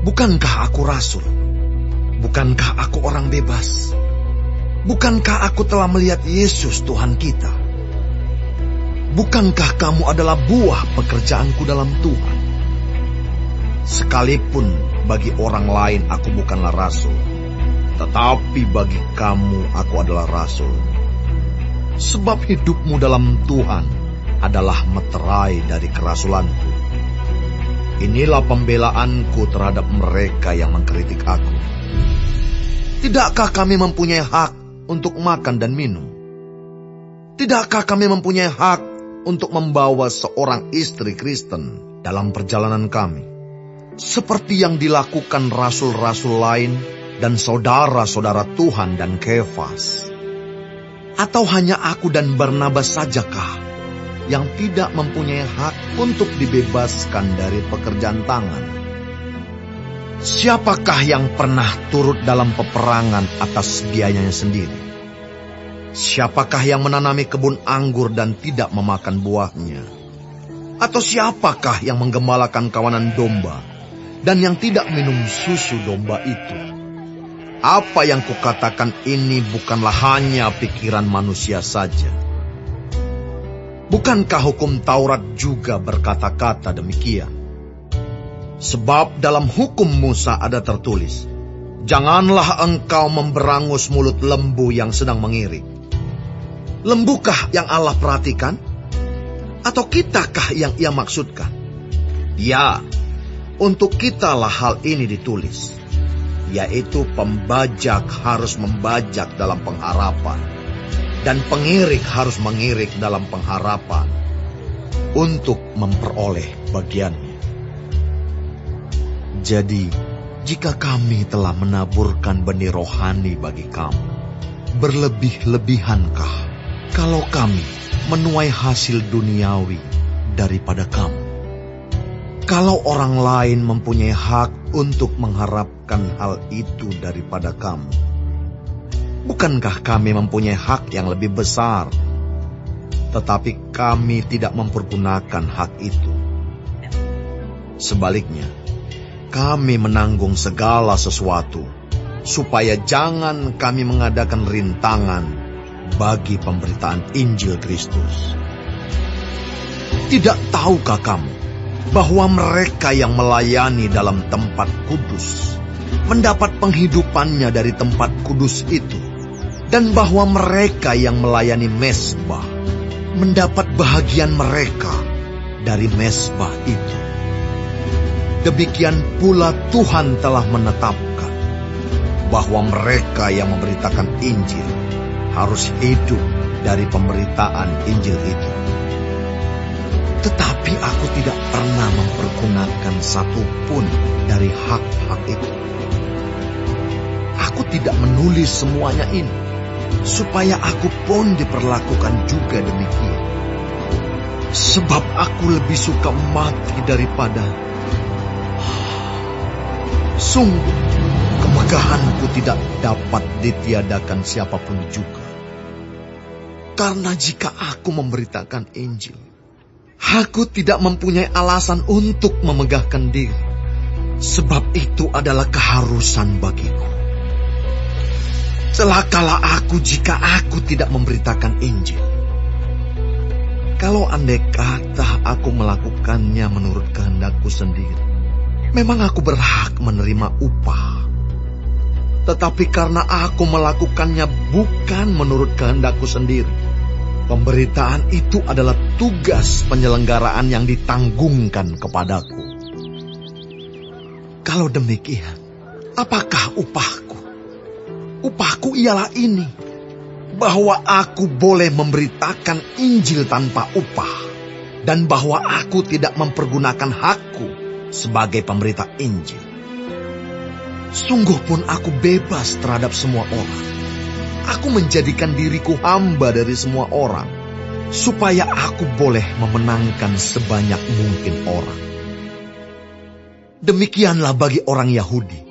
Bukankah aku rasul? Bukankah aku orang bebas? Bukankah aku telah melihat Yesus Tuhan kita? Bukankah kamu adalah buah pekerjaanku dalam Tuhan? Sekalipun bagi orang lain aku bukanlah rasul, tetapi bagi kamu aku adalah rasul. Sebab hidupmu dalam Tuhan adalah meterai dari kerasulanku. Inilah pembelaanku terhadap mereka yang mengkritik aku. Tidakkah kami mempunyai hak untuk makan dan minum? Tidakkah kami mempunyai hak untuk membawa seorang istri Kristen dalam perjalanan kami, seperti yang dilakukan rasul-rasul lain dan saudara-saudara Tuhan dan Kefas? Atau hanya aku dan Barnabas sajakah yang tidak mempunyai hak untuk dibebaskan dari pekerjaan tangan? Siapakah yang pernah turut dalam peperangan atas biayanya sendiri? Siapakah yang menanami kebun anggur dan tidak memakan buahnya? Atau siapakah yang menggembalakan kawanan domba dan yang tidak minum susu domba itu? Apa yang kukatakan ini bukanlah hanya pikiran manusia saja. Bukankah hukum Taurat juga berkata-kata demikian? Sebab dalam hukum Musa ada tertulis, janganlah engkau memberangus mulut lembu yang sedang mengirik. Lembukah yang Allah perhatikan? Atau kitakah yang ia maksudkan? Ya, untuk kitalah hal ini ditulis, yaitu pembajak harus membajak dalam pengharapan, dan pengirik harus mengirik dalam pengharapan untuk memperoleh bagiannya. Jadi, jika kami telah menaburkan benih rohani bagi kamu, berlebih-lebihankah kalau kami menuai hasil duniawi daripada kamu? Kalau orang lain mempunyai hak untuk mengharapkan hal itu daripada kamu, bukankah kami mempunyai hak yang lebih besar? Tetapi kami tidak mempergunakan hak itu. Sebaliknya, kami menanggung segala sesuatu, supaya jangan kami mengadakan rintangan bagi pemberitaan Injil Kristus. Tidak tahukah kamu bahwa mereka yang melayani dalam tempat kudus mendapat penghidupannya dari tempat kudus itu, dan bahwa mereka yang melayani mezbah mendapat bahagian mereka dari mezbah itu? Demikian pula Tuhan telah menetapkan bahwa mereka yang memberitakan Injil harus hidup dari pemberitaan Injil itu. Tetapi aku tidak pernah mempergunakan satupun dari hak-hak itu. Aku tidak menulis semuanya ini, supaya aku pun diperlakukan juga demikian. Sebab aku lebih suka mati daripada... Sungguh, kemegahanku tidak dapat ditiadakan siapapun juga. Karena jika aku memberitakan Injil, aku tidak mempunyai alasan untuk memegahkan diri, sebab itu adalah keharusan bagiku. Celakalah aku jika aku tidak memberitakan Injil. Kalau andai kata aku melakukannya menurut kehendakku sendiri, memang aku berhak menerima upah. Tetapi karena aku melakukannya bukan menurut kehendakku sendiri, pemberitaan itu adalah tugas penyelenggaraan yang ditanggungkan kepadaku. Kalau demikian, apakah upahku? Upahku ialah ini, bahwa aku boleh memberitakan Injil tanpa upah, dan bahwa aku tidak mempergunakan hakku sebagai pemberita Injil. Sungguh pun aku bebas terhadap semua orang. Aku menjadikan diriku hamba dari semua orang, supaya aku boleh memenangkan sebanyak mungkin orang. Demikianlah bagi orang Yahudi.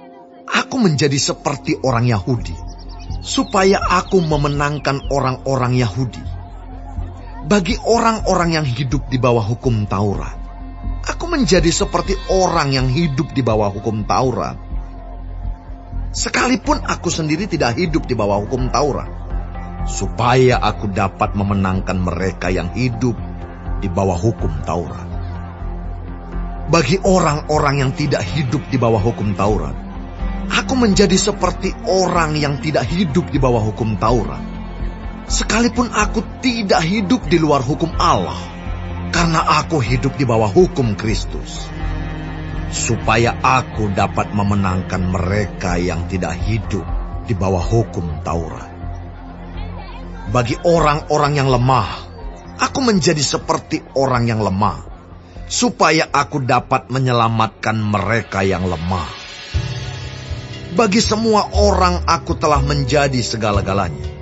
Aku menjadi seperti orang Yahudi, supaya aku memenangkan orang-orang Yahudi. Bagi orang-orang yang hidup di bawah hukum Taurat, aku menjadi seperti orang yang hidup di bawah hukum Taurat. Sekalipun aku sendiri tidak hidup di bawah hukum Taurat, supaya aku dapat memenangkan mereka yang hidup di bawah hukum Taurat. Bagi orang-orang yang tidak hidup di bawah hukum Taurat, aku menjadi seperti orang yang tidak hidup di bawah hukum Taurat. Sekalipun aku tidak hidup di luar hukum Allah, karena aku hidup di bawah hukum Kristus, supaya aku dapat memenangkan mereka yang tidak hidup di bawah hukum Taurat. Bagi orang-orang yang lemah, aku menjadi seperti orang yang lemah, supaya aku dapat menyelamatkan mereka yang lemah. Bagi semua orang aku telah menjadi segala-galanya,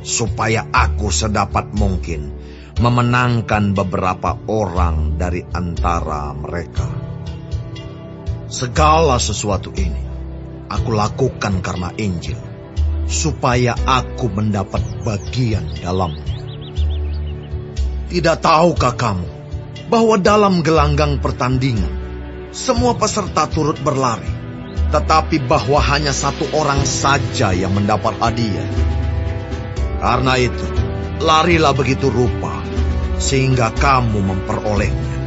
supaya aku sedapat mungkin memenangkan beberapa orang dari antara mereka. Segala sesuatu ini aku lakukan karena Injil, supaya aku mendapat bagian dalamnya. Tidak tahukah kamu bahwa dalam gelanggang pertandingan semua peserta turut berlari, tetapi bahwa hanya satu orang saja yang mendapat hadiah? Karena itu, larilah begitu rupa, sehingga kamu memperolehnya.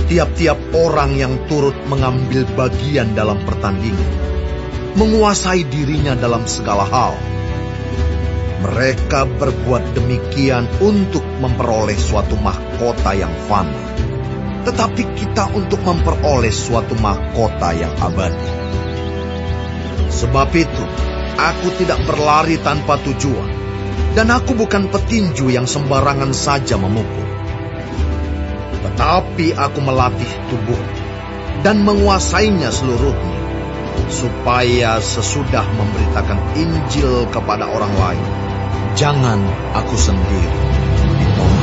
Tiap-tiap orang yang turut mengambil bagian dalam pertandingan menguasai dirinya dalam segala hal. Mereka berbuat demikian untuk memperoleh suatu mahkota yang fana, tetapi kita untuk memperoleh suatu mahkota yang abadi. Sebab itu, aku tidak berlari tanpa tujuan, dan aku bukan petinju yang sembarangan saja memukul. Tetapi aku melatih tubuh dan menguasainya seluruhnya, supaya sesudah memberitakan Injil kepada orang lain, jangan aku sendiri ditolong.